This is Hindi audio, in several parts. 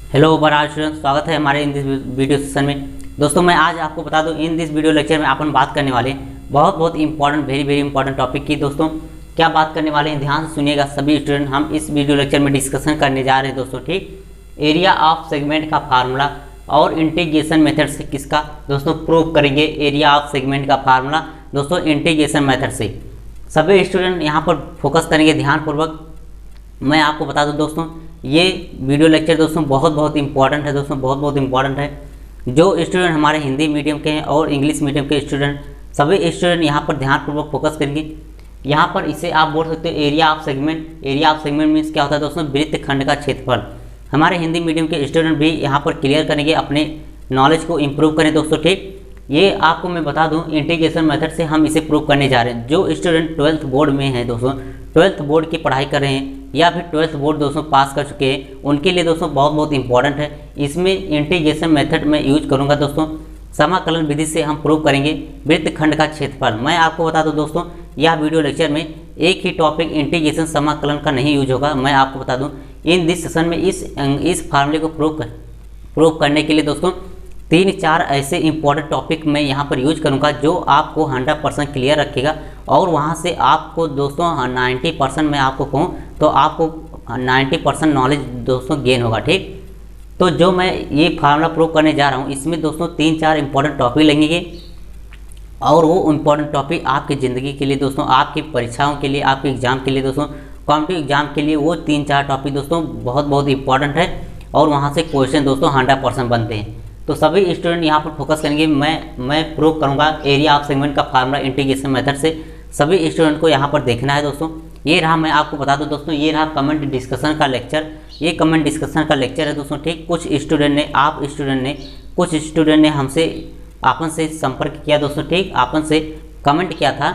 हेलो ओवरऑल स्टूडेंट्स, स्वागत है हमारे इन दिस वीडियो सेशन में। दोस्तों मैं आज आपको बता दूं, इन दिस वीडियो लेक्चर में अपन बात करने वाले हैं बहुत इंपॉर्टेंट वेरी इंपॉर्टेंट टॉपिक की। दोस्तों क्या बात करने वाले हैं, ध्यान से सुनिएगा सभी स्टूडेंट। हम इस वीडियो लेक्चर में डिस्कशन करने जा रहे हैं दोस्तों, ठीक, एरिया ऑफ सेगमेंट का फार्मूला और इंटीग्रेशन मेथड से किसका दोस्तों प्रूव करेंगे। एरिया ऑफ सेगमेंट का फार्मूला दोस्तों इंटीग्रेशन मेथड से। सभी स्टूडेंट यहाँ पर फोकस करेंगे ध्यानपूर्वक। मैं आपको बता दूं दोस्तों, ये वीडियो लेक्चर दोस्तों बहुत इंपॉर्टेंट है दोस्तों, बहुत इंपॉर्टेंट है। जो स्टूडेंट हमारे हिंदी मीडियम के हैं और इंग्लिश मीडियम के स्टूडेंट, सभी स्टूडेंट यहाँ पर ध्यानपूर्वक फोकस करेंगे। यहाँ पर इसे आप बोल सकते हो area of segment. Area of segment means क्या होता है दोस्तों, वृत्त खंड का क्षेत्रफल। हमारे हिंदी मीडियम के स्टूडेंट भी यहाँ पर क्लियर करेंगे, अपने नॉलेज को इम्प्रूव करें दोस्तों, ठीक। ये आपको मैं बता दूं, इंटीग्रेशन मेथड से हम इसे प्रूव करने जा रहे हैं। जो स्टूडेंट 12th बोर्ड में है दोस्तों, 12th बोर्ड की पढ़ाई कर रहे हैं या फिर 12th बोर्ड दोस्तों पास कर चुके हैं, उनके लिए दोस्तों बहुत इंपॉर्टेंट है। इसमें इंटीग्रेशन मेथड में यूज करूंगा दोस्तों। समाकलन विधि से हम प्रूव करेंगे वृत्त खंड का क्षेत्रफल। मैं आपको बता दूं दोस्तों, यह वीडियो लेक्चर में एक ही टॉपिक इंटीग्रेशन समाकलन का नहीं यूज होगा। मैं आपको बता दूं, इन दिस सेशन में इस फार्मूले को प्रूव करने के लिए दोस्तों 3-4 ऐसे इंपॉर्टेंट टॉपिक मैं यहाँ पर यूज करूँगा जो आपको 100% क्लियर रखेगा। और वहाँ से आपको दोस्तों 90% मैं आपको कहूँ तो आपको 90% नॉलेज दोस्तों गेन होगा, ठीक। तो जो मैं ये फार्मूला प्रूव करने जा रहा हूँ, इसमें दोस्तों 3-4 इंपॉर्टेंट टॉपिक लगेंगे। और वो इंपॉर्टेंट टॉपिक आपकी ज़िंदगी के लिए दोस्तों, आपकी परीक्षाओं के लिए, आपके एग्जाम के लिए दोस्तों, कॉम्पिटिटिव एग्जाम के लिए वो 3-4 टॉपिक दोस्तों बहुत इंपॉर्टेंट है। और वहाँ से क्वेश्चन दोस्तों 100% बनते हैं। तो सभी स्टूडेंट यहाँ पर फोकस करेंगे। मैं प्रूव करूँगा एरिया ऑफ सेगमेंट का फार्मूला इंटीग्रेशन मेथड से। सभी स्टूडेंट को यहाँ पर देखना है दोस्तों। ये रहा, मैं आपको बता दूं दोस्तों, ये रहा कमेंट डिस्कशन का लेक्चर। ये कमेंट डिस्कशन का लेक्चर है दोस्तों, ठीक। कुछ स्टूडेंट ने हमसे आपन से संपर्क किया दोस्तों, ठीक। आपन से कमेंट किया था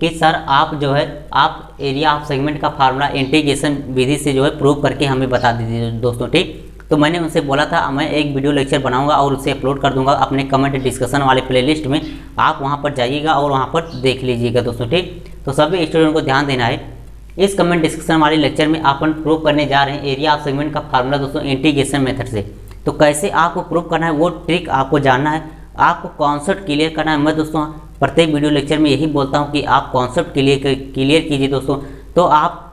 कि सर आप जो है आप एरिया ऑफ सेगमेंट का फार्मूला इंटीग्रेशन विधि से जो है प्रूव करके हमें बता दीजिए दोस्तों, ठीक। तो मैंने उनसे बोला था मैं एक वीडियो लेक्चर बनाऊंगा और उसे अपलोड कर दूंगा अपने कमेंट डिस्कशन वाले प्लेलिस्ट में। आप वहां पर जाइएगा और वहां पर देख लीजिएगा दोस्तों, ठीक। तो सभी स्टूडेंट को ध्यान देना है। इस कमेंट डिस्कशन वाले लेक्चर में अपन प्रूव करने जा रहे हैं एरिया ऑफ सेगमेंट का फार्मूला दोस्तों इंटीग्रेशन मेथड से। तो कैसे आपको प्रूव करना है वो ट्रिक आपको जानना है, आपको कॉन्सेप्ट क्लियर करना है। मैं दोस्तों प्रत्येक वीडियो लेक्चर में यही बोलता हूँ कि आप कॉन्सेप्ट क्लियर कीजिए दोस्तों, तो आप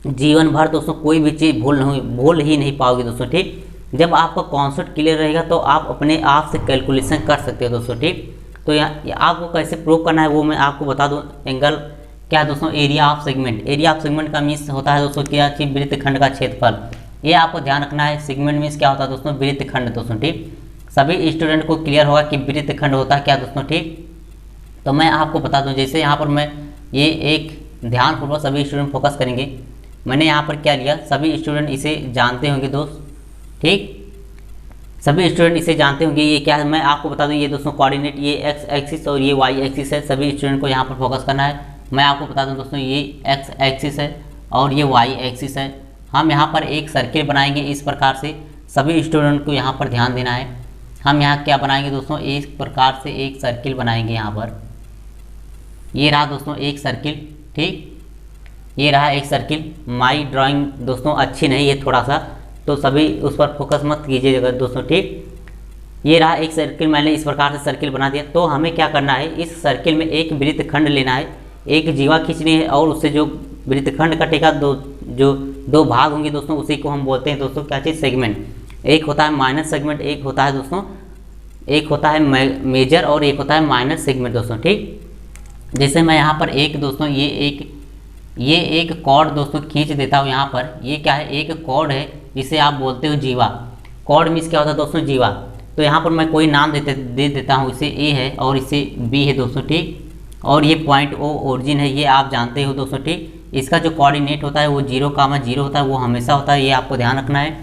जीवन भर दोस्तों कोई भी चीज़ भूल ही नहीं पाओगे दोस्तों, ठीक। जब आपका कॉन्सेप्ट क्लियर रहेगा तो आप अपने आप से कैलकुलेशन कर सकते हो दोस्तों, ठीक। तो यहाँ आपको कैसे प्रूव करना है वो मैं आपको बता दूँ। एंगल क्या दोस्तों, area of segment. Area of segment का मीन्स होता है दोस्तों क्या चीज, वृत्त खंड का क्षेत्रफल। ये आपको ध्यान रखना है। सेगमेंट मीन्स क्या होता है दोस्तों, वृत्त खंड दोस्तों, ठीक। सभी स्टूडेंट को क्लियर होगा कि वृत्त खंड होता है क्या दोस्तों, ठीक। तो मैं आपको बता दूँ, जैसे यहाँ पर मैं ये एक ध्यानपूर्वक सभी स्टूडेंट फोकस करेंगे। मैंने यहाँ पर क्या लिया, सभी स्टूडेंट इसे जानते होंगे दोस्त, ठीक। सभी स्टूडेंट इसे जानते होंगे। ये क्या है मैं आपको बता दूं, ये दोस्तों कोऑर्डिनेट, ये एक्स एक्सिस और ये वाई एक्सिस है। सभी स्टूडेंट को यहाँ पर फोकस करना है। मैं आपको बता दूं दोस्तों, ये एक्स एक्सिस है और ये वाई एक्सिस है। हम यहाँ पर एक सर्किल बनाएंगे इस प्रकार से। सभी स्टूडेंट को यहाँ पर ध्यान देना है। हम यहाँ क्या बनाएंगे दोस्तों, इस प्रकार से एक सर्किल बनाएंगे। यहाँ पर ये रहा दोस्तों एक सर्किल, ठीक। ये रहा एक सर्किल। माई ड्राइंग दोस्तों अच्छी नहीं है थोड़ा सा, तो सभी उस पर फोकस मत कीजिएगा दोस्तों, ठीक। ये रहा एक सर्किल, मैंने इस प्रकार से सर्किल बना दिया। तो हमें क्या करना है, इस सर्किल में एक वृत्त खंड लेना है, एक जीवा खींचनी है और उससे जो वृत्त खंड कटेगा दो भाग होंगे दोस्तों, उसी को हम बोलते हैं दोस्तों क्या चीज़, सेगमेंट। एक होता है माइनर सेगमेंट, एक होता है दोस्तों, एक होता है मेजर और एक होता है माइनर सेगमेंट दोस्तों, ठीक। जैसे मैं यहाँ पर एक दोस्तों ये एक कॉर्ड दोस्तों खींच देता हूँ। यहाँ पर ये क्या है, एक कॉर्ड है जिसे आप बोलते हो जीवा। कॉर्ड मीन्स क्या होता है दोस्तों, जीवा। तो यहाँ पर मैं कोई नाम दे देता हूँ, इसे ए है और इसे बी है दोस्तों, ठीक। और ये पॉइंट ओ ओरिजिन है, ये आप जानते हो दोस्तों, ठीक। इसका जो कोऑर्डिनेट होता है वो 0,0 होता है, वो हमेशा होता है, ये आपको ध्यान रखना है।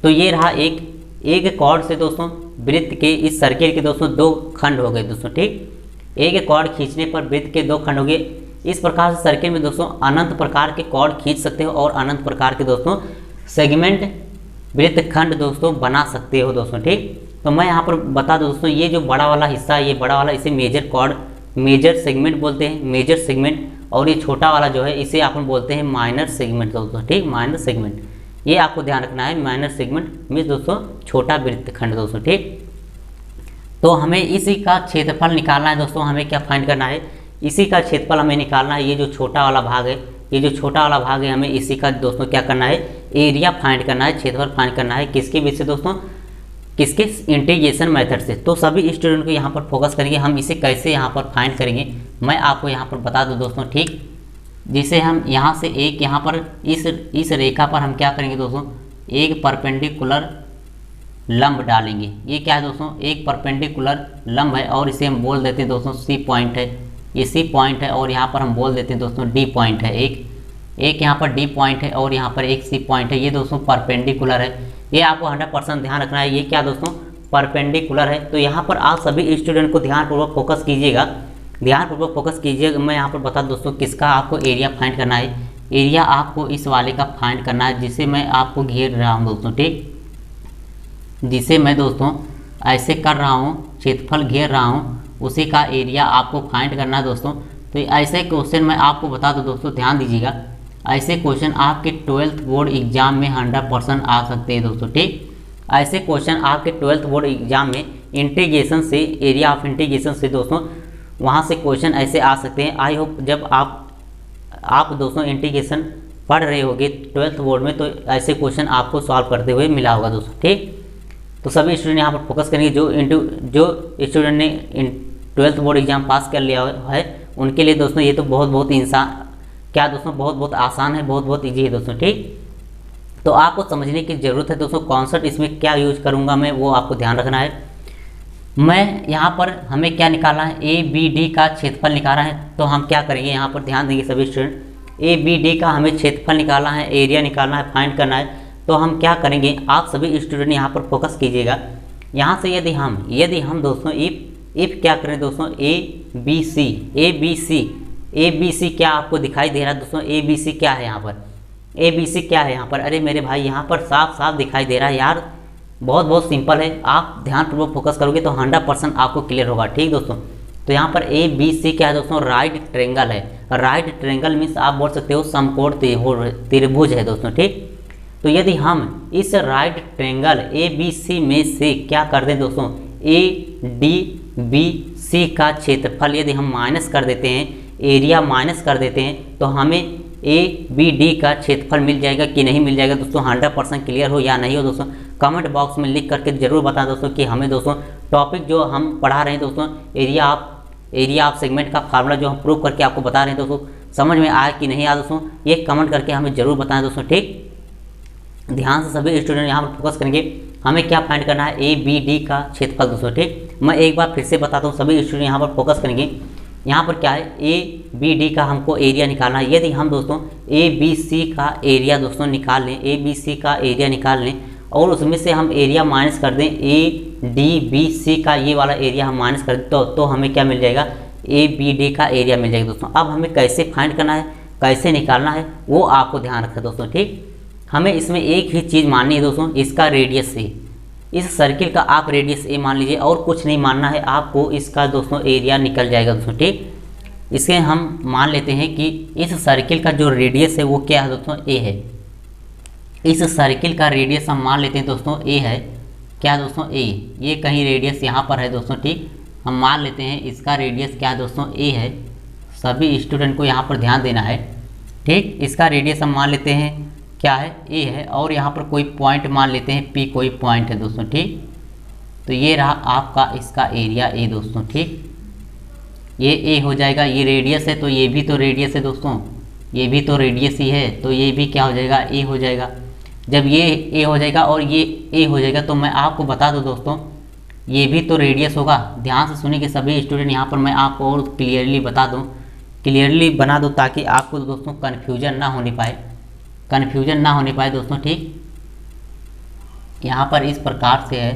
तो ये रहा एक कॉर्ड से दोस्तों वृत्त के इस सर्किल के दोस्तों 2 खंड हो गए दोस्तों, ठीक। एक कॉर्ड खींचने पर वृत्त के 2 खंड हो गए। इस प्रकार से सर्किल में दोस्तों अनंत प्रकार के कॉर्ड खींच सकते हो और अनंत प्रकार के दोस्तों सेगमेंट वृत्त खंड दोस्तों बना सकते हो दोस्तों, ठीक। तो मैं यहाँ पर बता दूं दोस्तों, ये जो बड़ा वाला हिस्सा है, ये बड़ा वाला इसे मेजर कॉर्ड, मेजर सेगमेंट बोलते हैं, मेजर सेगमेंट। और ये छोटा वाला जो है इसे अपन बोलते हैं माइनर सेगमेंट दोस्तों, ठीक, माइनर सेगमेंट। ये आपको ध्यान रखना है। माइनर सेगमेंट मीन्स दोस्तों छोटा वृत्तखंड दोस्तों, ठीक। तो हमें इसी का क्षेत्रफल निकालना है दोस्तों। हमें क्या फाइंड करना है, इसी का क्षेत्रफल हमें निकालना है। ये जो छोटा वाला भाग है, ये जो छोटा वाला भाग है, हमें इसी का दोस्तों क्या करना है, एरिया फाइंड करना है, क्षेत्रफल फाइंड करना है। किसके बेस से दोस्तों, किसके, इंटीग्रेशन मेथड से। तो सभी स्टूडेंट को यहाँ पर फोकस करेंगे, हम इसे कैसे यहाँ पर फाइंड करेंगे मैं आपको यहाँ पर बता दूँ दोस्तों, ठीक। जिसे हम यहाँ से एक यहाँ पर इस रेखा पर हम क्या करेंगे दोस्तों, एक परपेंडिकुलर लंब डालेंगे। ये क्या है दोस्तों, एक परपेंडिकुलर लंब है और इसे हम बोल देते हैं दोस्तों सी पॉइंट है। ये सी पॉइंट है और यहाँ पर हम बोल देते हैं दोस्तों डी पॉइंट है। एक यहाँ पर डी पॉइंट है और यहाँ पर एक सी पॉइंट है। ये दोस्तों परपेंडिकुलर है। ये आपको 100% ध्यान रखना है। ये क्या दोस्तों, परपेंडिकुलर है। तो यहाँ पर आप सभी स्टूडेंट को ध्यानपूर्वक फोकस कीजिएगा, ध्यानपूर्वक फोकस कीजिएगा। मैं यहाँ पर बता दोस्तों किसका आपको एरिया फाइंड करना है। एरिया आपको इस वाले का फाइंड करना है जिसे मैं आपको घेर रहा हूँ दोस्तों, ठीक। जिसे मैं दोस्तों ऐसे कर रहा हूँ, क्षेत्रफल घेर रहा हूँ, उसी का एरिया आपको फाइंड करना है दोस्तों। तो ऐसे क्वेश्चन मैं आपको बता दूँ दोस्तों, ध्यान दीजिएगा। ऐसे क्वेश्चन आपके 12th बोर्ड एग्जाम में 100% आ सकते हैं दोस्तों, ठीक। ऐसे क्वेश्चन आपके 12th बोर्ड एग्जाम में इंटीग्रेशन से, एरिया ऑफ इंटीग्रेशन से दोस्तों वहाँ से क्वेश्चन ऐसे आ सकते हैं। आई होप जब आप दोस्तों इंटीग्रेशन पढ़ रहे होगे 12th बोर्ड में, तो ऐसे क्वेश्चन आपको सॉल्व करते हुए मिला होगा दोस्तों, ठीक। तो सभी स्टूडेंट यहाँ पर फोकस करेंगे। जो स्टूडेंट ने 12th बोर्ड एग्जाम पास कर लिया है उनके लिए दोस्तों ये तो बहुत इंसान क्या दोस्तों, बहुत आसान है, बहुत ईजी है दोस्तों, ठीक। तो आपको समझने की ज़रूरत है दोस्तों, कॉन्सेप्ट इसमें क्या यूज करूँगा मैं वो आपको ध्यान रखना है। मैं यहाँ पर हमें क्या निकालना है, ए बी डी का क्षेत्रफल निकालना है। तो हम क्या करेंगे, यहाँ पर ध्यान देंगे सभी स्टूडेंट, ए बी डी का हमें क्षेत्रफल निकालना है, एरिया निकालना है, फाइंड करना है। तो हम क्या करेंगे, आप सभी स्टूडेंट यहाँ पर फोकस कीजिएगा। यहाँ से यदि हम दोस्तों इफ क्या करें दोस्तों, ए बी सी क्या आपको दिखाई दे रहा है दोस्तों, ए बी सी क्या है यहाँ पर, ए बी सी क्या है यहाँ पर। अरे मेरे भाई यहाँ पर साफ दिखाई दे रहा है यार, बहुत सिंपल है। आप ध्यानपूर्वक फोकस करोगे तो 100% आपको क्लियर होगा, ठीक दोस्तों। तो यहाँ पर ए बी सी क्या है दोस्तों, राइट ट्रायंगल है। राइट ट्रायंगल मीन्स आप बोल सकते हो समकोण त्रिभुज है दोस्तों, ठीक। तो यदि हम इस right triangle A B C में से क्या कर दें दोस्तों, ए डी बी सी का क्षेत्रफल यदि हम माइनस कर देते हैं, एरिया माइनस कर देते हैं, तो हमें ए बी डी का क्षेत्रफल मिल जाएगा कि नहीं मिल जाएगा दोस्तों। 100% क्लियर हो या नहीं हो दोस्तों, कमेंट बॉक्स में लिख करके जरूर बताएं दोस्तों कि हमें दोस्तों टॉपिक जो हम पढ़ा रहे हैं दोस्तों, एरिया ऑफ सेगमेंट का फार्मूला जो हम प्रूव करके आपको बता रहे हैं दोस्तों, समझ में आया कि नहीं आया दोस्तों, ये कमेंट करके हमें जरूर बताएं दोस्तों, ठीक। ध्यान से सभी स्टूडेंट यहाँ पर फोकस करेंगे। हमें क्या फाइंड करना है, ए बी डी का क्षेत्रफल दोस्तों, ठीक। मैं एक बार फिर से बताता हूँ, सभी स्टूडेंट यहाँ पर फोकस करेंगे। यहाँ पर क्या है, ए बी डी का हमको एरिया निकालना है। यदि हम दोस्तों ए बी सी का एरिया दोस्तों निकाल लें, ए बी सी का एरिया निकाल लें और उसमें से हम एरिया माइनस कर दें, ए डी बी सी का ये वाला एरिया हम माइनस कर दें, तो हमें क्या मिल जाएगा, ए बी डी का एरिया मिल जाएगा दोस्तों। अब हमें कैसे फाइंड करना है, कैसे निकालना है वो आपको ध्यान रखें दोस्तों, ठीक। हमें इसमें एक ही चीज़ माननी है दोस्तों, इसका रेडियस ए, इस सर्किल का आप रेडियस ए मान लीजिए और कुछ नहीं मानना है आपको, इसका दोस्तों एरिया निकल जाएगा दोस्तों, ठीक। इसके हम मान लेते हैं कि इस सर्किल का जो रेडियस है वो क्या है दोस्तों, ए है। इस सर्किल का रेडियस हम मान लेते हैं दोस्तों ए है, क्या दोस्तों, ए। ये कहीं रेडियस यहाँ पर है दोस्तों, ठीक। हम मान लेते हैं इसका रेडियस क्या दोस्तों, ए है। सभी स्टूडेंट को यहाँ पर ध्यान देना है, ठीक। इसका रेडियस हम मान लेते हैं क्या है, ए है, और यहाँ पर कोई पॉइंट मान लेते हैं पी, कोई पॉइंट है दोस्तों, ठीक। तो ये रहा आपका इसका एरिया ए दोस्तों, ठीक। ये ए हो जाएगा, ये रेडियस है तो ये भी तो रेडियस है दोस्तों, ये भी तो रेडियस ही है, तो ये भी क्या हो जाएगा, ए हो जाएगा। जब ये ए हो जाएगा और ये ए हो जाएगा तो मैं आपको बता दूं दोस्तों ये भी तो रेडियस होगा। ध्यान से सुनिए कि सभी स्टूडेंट, यहाँ पर मैं आपको और क्लियरली बता दूँ, क्लियरली बना दूँ ताकि आपको दोस्तों कन्फ्यूजन ना होने पाए दोस्तों, ठीक। यहाँ पर इस प्रकार से है,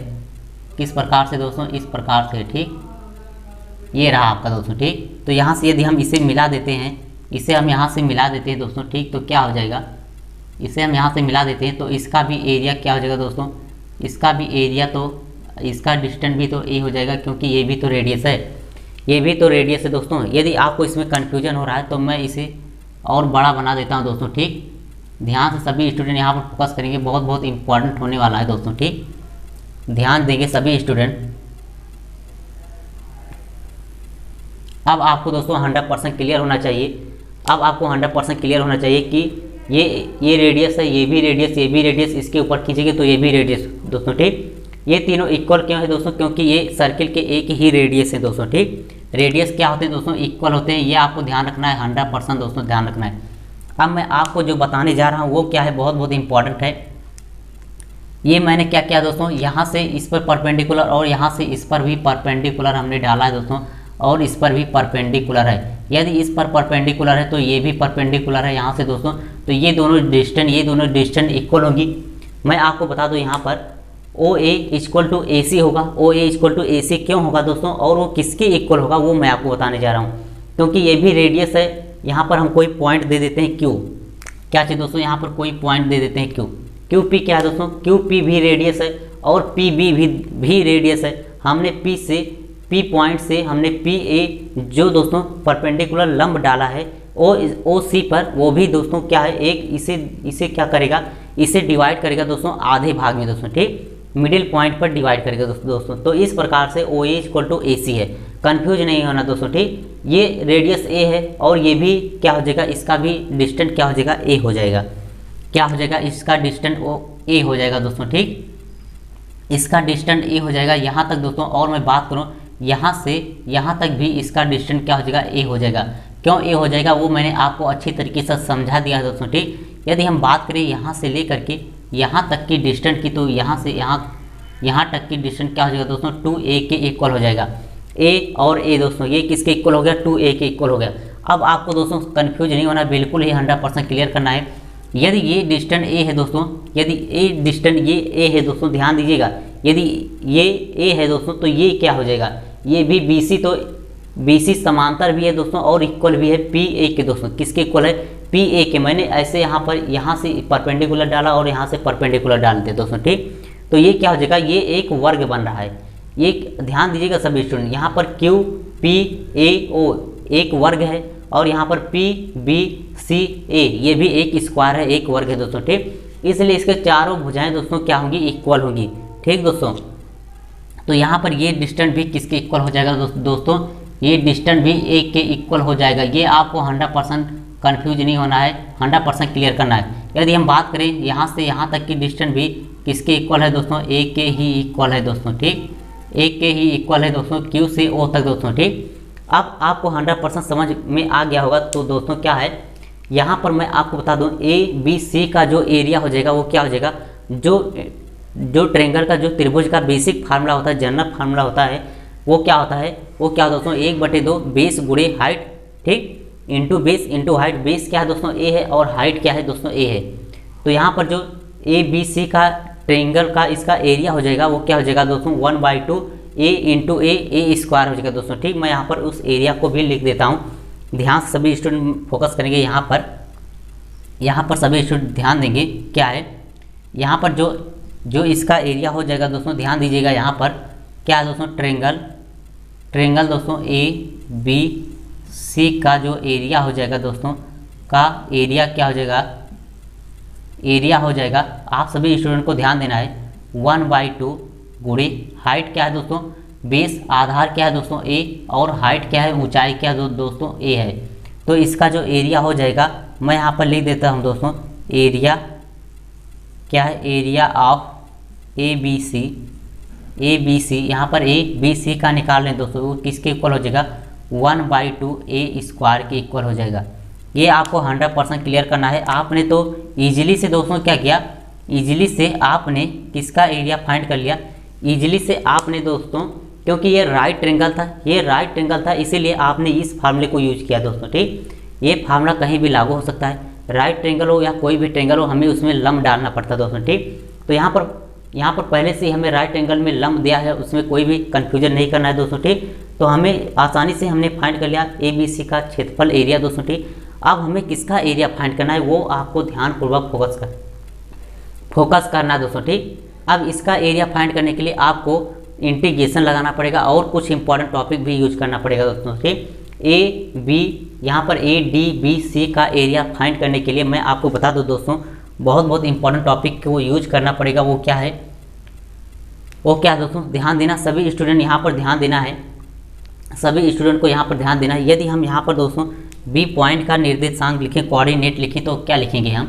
किस प्रकार से दोस्तों, इस प्रकार से है, ठीक। ये रहा आपका दोस्तों, ठीक। तो यहाँ से यदि हम इसे मिला देते हैं, इसे हम यहाँ से मिला देते हैं दोस्तों, ठीक। तो क्या हो जाएगा, इसे हम यहाँ से मिला देते हैं तो इसका भी एरिया क्या हो जाएगा दोस्तों, इसका भी एरिया, तो इसका डिस्टेंस भी तो ए हो जाएगा क्योंकि ये भी तो रेडियस है, ये भी तो रेडियस है दोस्तों। यदि आपको इसमें कन्फ्यूजन हो रहा है तो मैं इसे और बड़ा बना देता हूँ दोस्तों, ठीक। ध्यान से सभी स्टूडेंट यहाँ पर फोकस करेंगे, बहुत बहुत इंपॉर्टेंट होने वाला है दोस्तों, ठीक। ध्यान देंगे सभी स्टूडेंट। अब आपको दोस्तों 100% क्लियर होना चाहिए। अब आपको 100% क्लियर होना चाहिए कि ये रेडियस है, ये भी रेडियस, ये भी रेडियस, इसके ऊपर खींचेंगे तो ये भी रेडियस दोस्तों, ठीक। ये तीनों इक्वल क्यों है दोस्तों? क्योंकि ये सर्किल के एक ही रेडियस है दोस्तों, ठीक। रेडियस क्या होते हैं दोस्तों? इक्वल होते हैं। ये आपको ध्यान रखना है, 100% दोस्तों ध्यान रखना है। अब मैं आपको जो बताने जा रहा हूँ वो क्या है, बहुत बहुत इंपॉर्टेंट है। ये मैंने क्या किया दोस्तों, यहाँ से इस पर परपेंडिकुलर और यहाँ से इस पर भी परपेंडिकुलर हमने डाला है दोस्तों, और इस पर भी परपेंडिकुलर है। यदि इस पर परपेंडिकुलर है तो ये भी परपेंडिकुलर है यहाँ से दोस्तों, तो ये दोनों डिस्टेंस इक्वल होगी। मैं आपको बता दूँ यहाँ पर OA इक्वल टू AC होगा। OA इक्वल टू AC क्यों होगा दोस्तों, और वो किसके इक्वल होगा वो मैं आपको बताने जा रहा हूँ। क्योंकि ये भी रेडियस है, यहाँ पर हम कोई पॉइंट दे देते हैं Q। क्या चाहिए दोस्तों, यहाँ पर कोई पॉइंट दे देते हैं Q। QP क्या है दोस्तों, QP भी रेडियस है और PB भी रेडियस है। हमने P पॉइंट से हमने PA जो दोस्तों परपेंडिकुलर लंब डाला है OC पर, वो भी दोस्तों क्या है, एक इसे क्या करेगा, इसे डिवाइड करेगा दोस्तों आधे भाग में दोस्तों, ठीक। मिडिल पॉइंट पर डिवाइड करेगा दोस्तों। तो इस प्रकार से OA इक्वल टू AC है। कंफ्यूज नहीं होना दोस्तों, ठीक। ये रेडियस A है और ये भी क्या हो जाएगा, इसका भी डिस्टेंस क्या हो जाएगा, A हो जाएगा। क्या हो जाएगा, इसका डिस्टेंस A हो जाएगा दोस्तों, ठीक। इसका डिस्टेंस A हो जाएगा यहाँ तक दोस्तों। और मैं बात करूँ यहाँ से यहाँ तक भी इसका डिस्टेंस क्या हो जाएगा, A हो जाएगा। क्यों A हो जाएगा वो मैंने आपको अच्छी तरीके से समझा दिया है दोस्तों, ठीक। यदि हम बात करें यहाँ से लेकर के यहाँ तक की डिस्टेंस की, तो यहाँ से यहाँ तक की डिस्टेंस क्या हो जाएगा दोस्तों, 2A के इक्वल हो जाएगा। A और A दोस्तों ये किसके इक्वल हो गया, 2A के इक्वल हो गया। अब आपको दोस्तों कंफ्यूज नहीं होना, बिल्कुल ही 100% क्लियर करना है। यदि ये डिस्टेंस A है दोस्तों, यदि ये A है दोस्तों, ध्यान दीजिएगा, यदि ये A है दोस्तों तो ये क्या हो जाएगा, ये भी BC, तो BC समांतर भी है दोस्तों और इक्वल भी है PA के दोस्तों। किसके इक्वल है, PA के। मैंने ऐसे यहाँ से परपेंडिकुलर डाला और यहाँ से परपेंडिकुलर डाल दिया दोस्तों, ठीक। तो ये क्या हो जाएगा, ये एक वर्ग बन रहा है। ये ध्यान दीजिएगा सभी स्टूडेंट, यहाँ पर QPAO एक वर्ग है और यहाँ पर PBCA ये भी एक स्क्वायर है, एक वर्ग है दोस्तों, ठीक। इसलिए इसके चारों भुजाएं दोस्तों क्या होंगी, इक्वल होंगी, ठीक दोस्तों। तो यहाँ पर ये डिस्टेंस भी किसके इक्वल हो जाएगा दोस्तों, ये डिस्टेंस भी A के इक्वल हो जाएगा। ये आपको 100% कन्फ्यूज नहीं होना है, 100% क्लियर करना है। यदि हम बात करें यहाँ से यहाँ तक की डिस्टेंस भी किसके इक्वल है दोस्तों, A के ही इक्वल है दोस्तों, ठीक। A के ही इक्वल है दोस्तों Q से O तक दोस्तों, ठीक। अब आपको 100% समझ में आ गया होगा। तो दोस्तों क्या है, यहाँ पर मैं आपको बता दूँ ABC का जो एरिया हो जाएगा वो क्या हो जाएगा, जो ट्रेंगल का, जो त्रिभुज का बेसिक फार्मूला होता है, जनरल फार्मूला होता है, वो क्या होता है, वो क्या दोस्तों 1/2 बेस गुणे हाइट, ठीक, into base into height. Base क्या है दोस्तों A है और हाइट क्या है दोस्तों A है। तो यहाँ पर जो ABC का ट्रेंगल का इसका एरिया हो जाएगा वो क्या हो जाएगा दोस्तों 1/2 A इंटू A स्क्वायर हो जाएगा दोस्तों, ठीक। मैं यहाँ पर उस एरिया को भी लिख देता हूँ। ध्यान से सभी स्टूडेंट फोकस करेंगे यहाँ पर सभी स्टूडेंट ध्यान देंगे। क्या है यहाँ पर जो इसका एरिया हो जाएगा दोस्तों, ध्यान दीजिएगा। यहाँ पर क्या है दोस्तों, ट्रेंगल दोस्तों ABC का जो एरिया हो जाएगा दोस्तों, का एरिया क्या हो जाएगा, एरिया हो जाएगा, आप सभी स्टूडेंट को ध्यान देना है, 1/2 गुणे हाइट क्या है दोस्तों, बेस आधार क्या है दोस्तों A और हाइट क्या है, ऊंचाई क्या है दोस्तों A है। तो इसका जो एरिया हो जाएगा मैं यहाँ पर लिख देता हूँ दोस्तों, एरिया क्या है, एरिया ऑफ ABC यहाँ पर ABC का निकाल लें दोस्तों, वो किसके इक्वल हो जाएगा 1/2 A स्क्वायर के इक्वल हो जाएगा। ये आपको 100% क्लियर करना है। आपने तो इजीली से दोस्तों क्या किया, इजीली से आपने किसका एरिया फाइंड कर लिया, इजीली से आपने दोस्तों, क्योंकि ये राइट ट्रेंगल था, इसीलिए आपने इस फार्मूले को यूज किया दोस्तों, ठीक। ये फार्मूला कहीं भी लागू हो सकता है, राइट ट्रेंगल हो या कोई भी ट्रेंगल हो, हमें उसमें लंब डालना पड़ता है दोस्तों, ठीक। तो यहाँ पर पहले से हमें राइट ट्रेंगल में लंब दिया है, उसमें कोई भी कन्फ्यूजन नहीं करना है दोस्तों, ठीक। तो हमें आसानी से हमने फाइंड कर लिया ABC का क्षेत्रफल एरिया दोस्तों, ठीक। अब हमें किसका एरिया फाइंड करना है वो आपको ध्यानपूर्वक फोकस करना है दोस्तों, ठीक। अब इसका एरिया फाइंड करने के लिए आपको इंटीग्रेशन लगाना पड़ेगा और कुछ इंपॉर्टेंट टॉपिक भी यूज करना पड़ेगा दोस्तों, ठीक। ए बी यहाँ पर ए डी बी सी का एरिया फाइंड करने के लिए मैं आपको बता दूं दोस्तों, बहुत इंपॉर्टेंट टॉपिक को यूज करना पड़ेगा। वो क्या है दोस्तों, ध्यान देना सभी स्टूडेंट, यहाँ पर ध्यान देना है, सभी स्टूडेंट को यहाँ पर ध्यान देना है। यदि हम यहाँ पर दोस्तों बी पॉइंट का निर्देशांक लिखें, कोऑर्डिनेट लिखें, तो क्या लिखेंगे हम,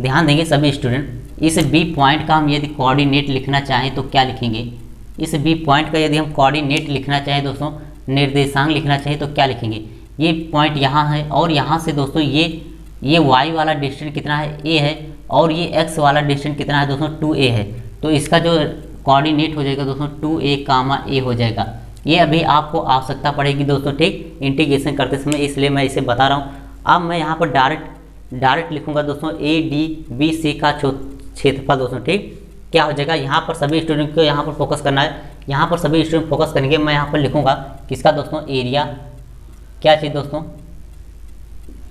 ध्यान देंगे सभी स्टूडेंट। इस बी पॉइंट का हम यदि कोऑर्डिनेट लिखना चाहें तो क्या लिखेंगे, इस बी पॉइंट का यदि हम कोऑर्डिनेट लिखना चाहें दोस्तों, निर्देशांक लिखना चाहें तो क्या लिखेंगे। ये पॉइंट यहाँ है और यहाँ से दोस्तों ये वाई वाला डिस्टेंस कितना है, ए है, और ये एक्स वाला डिस्टेंस कितना है दोस्तों, 2a है। तो इसका जो कोऑर्डिनेट हो जाएगा दोस्तों 2a, a हो जाएगा। ये अभी आपको आवश्यकता पड़ेगी दोस्तों, ठीक, इंटीग्रेशन करते समय, इसलिए मैं इसे बता रहा हूँ। अब मैं यहाँ पर डायरेक्ट लिखूँगा दोस्तों ए डी बी सी का क्षेत्रफल दोस्तों, ठीक, क्या हो जाएगा। यहाँ पर सभी स्टूडेंट को यहाँ पर फोकस करना है, यहाँ पर सभी स्टूडेंट फोकस करेंगे। मैं यहाँ पर लिखूँगा किसका दोस्तों, एरिया, क्या चीज़ दोस्तों,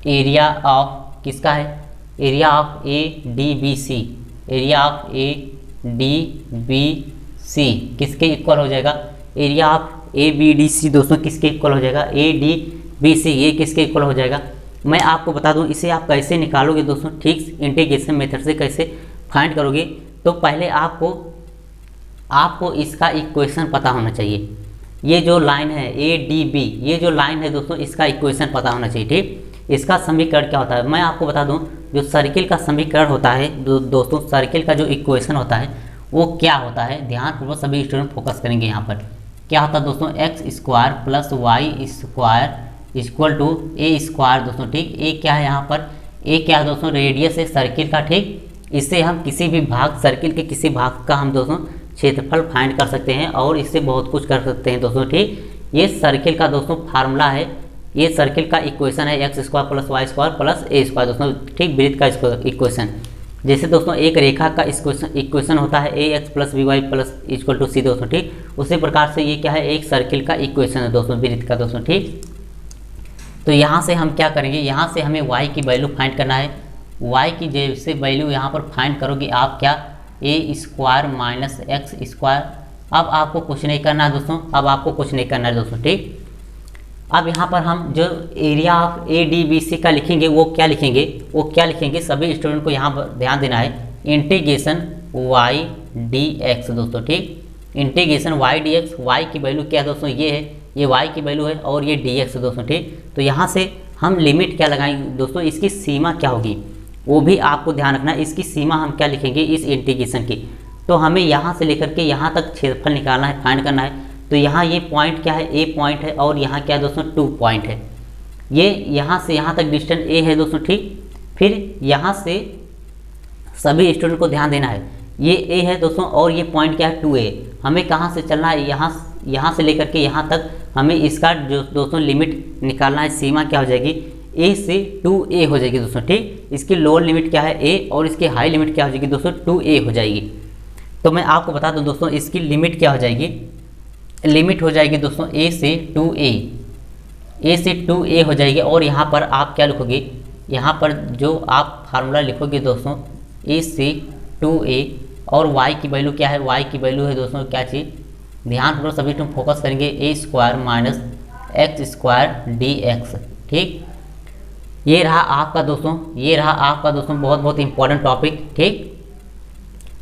एरिया ऑफ किसका है, area of A D B C, area of A D B C किसके इक्वल हो जाएगा, area of A B D C दोस्तों किसके इक्वल हो जाएगा, ए डी बी सी, ये किसके इक्वल हो जाएगा। मैं आपको बता दूं इसे आप कैसे निकालोगे दोस्तों, ठीक, इंटीग्रेशन मेथड से कैसे फाइंड करोगे। तो पहले आपको इसका इक्वेशन पता होना चाहिए। ये जो लाइन है ए डी बी, ये जो लाइन है दोस्तों, इसका इक्वेशन पता होना चाहिए, ठीक। इसका समीकरण क्या होता है, मैं आपको बता दूं, जो सर्किल का समीकरण होता है दोस्तों, सर्किल का जो इक्वेशन होता है वो क्या होता है, ध्यानपूर्वक सभी स्टूडेंट फोकस करेंगे। यहाँ पर क्या होता है दोस्तों, X square plus Y square equal to A square दोस्तों, ठीक। ए क्या है यहाँ पर, ए क्या है दोस्तों, रेडियस है सर्किल का, ठीक। इससे हम किसी भी भाग, सर्किल के किसी भाग का हम दोस्तों क्षेत्रफल फाइंड कर सकते हैं और इससे बहुत कुछ कर सकते हैं दोस्तों, ठीक। ये सर्किल का दोस्तों फार्मूला है, ये सर्किल का इक्वेशन है, x square plus Y square plus a square दोस्तों, ठीक, वृत्त का इक्वेशन। जैसे दोस्तों एक रेखा का इक्वेशन होता है a x plus b y plus equal to c दोस्तों, ठीक। उसी प्रकार से ये क्या है, एक सर्किल का इक्वेशन है दोस्तों, वृत्त का दोस्तों, ठीक। तो यहाँ से हम क्या करेंगे, यहाँ से हमें y की वैल्यू फाइंड करना है। y की जैसे वैल्यू यहाँ पर फाइंड करोगे आप, क्या, ए स्क्वायर माइनस एक्स स्क्वायर। अब आपको कुछ नहीं करना है दोस्तों, अब आपको कुछ नहीं करना है दोस्तों, ठीक। अब यहाँ पर हम जो area of A D B C का लिखेंगे वो क्या लिखेंगे, सभी स्टूडेंट को यहाँ पर ध्यान देना है, इंटीग्रेशन वाई डी एक्स दोस्तों, ठीक। Integration Y D X, Y की वैल्यू क्या है दोस्तों, ये है, ये y की वैल्यू है और ये dx दोस्तों, ठीक। तो यहाँ से हम लिमिट क्या लगाएंगे दोस्तों, इसकी सीमा क्या होगी वो भी आपको ध्यान रखना है। इसकी सीमा हम क्या लिखेंगे इस इंटीग्रेशन की, तो हमें यहाँ से लेकर के यहाँ तक क्षेत्रफल निकालना है, फाइंड करना है। तो यहाँ ये पॉइंट क्या है, ए पॉइंट है, और यहाँ क्या है दोस्तों 2 पॉइंट है। ये यहाँ से यहाँ तक डिस्टेंस ए है दोस्तों, ठीक। फिर यहाँ से सभी स्टूडेंट को ध्यान देना है, ये ए है दोस्तों और ये पॉइंट क्या है 2a। हमें कहाँ से चलना है, यहाँ से लेकर के यहाँ तक हमें इसका जो दोस्तों लिमिट निकालना है, सीमा क्या हो जाएगी, a से 2a हो जाएगी दोस्तों, ठीक। इसकी लोअर लिमिट क्या है a और इसकी हाई लिमिट क्या हो जाएगी दोस्तों 2a हो जाएगी। तो मैं आपको बता दूं दोस्तों इसकी लिमिट क्या हो जाएगी, लिमिट हो जाएगी दोस्तों a से 2a हो जाएगी। और यहाँ पर आप क्या लिखोगे, यहाँ पर जो आप फार्मूला लिखोगे दोस्तों a से 2a, और y की वैल्यू क्या है, y की वैल्यू है दोस्तों क्या चीज़, ध्यानपूर्वक सभी तुम फोकस करेंगे, a square minus x square d x, ठीक। ये रहा आपका दोस्तों, ये रहा आपका दोस्तों बहुत इंपॉर्टेंट टॉपिक, ठीक।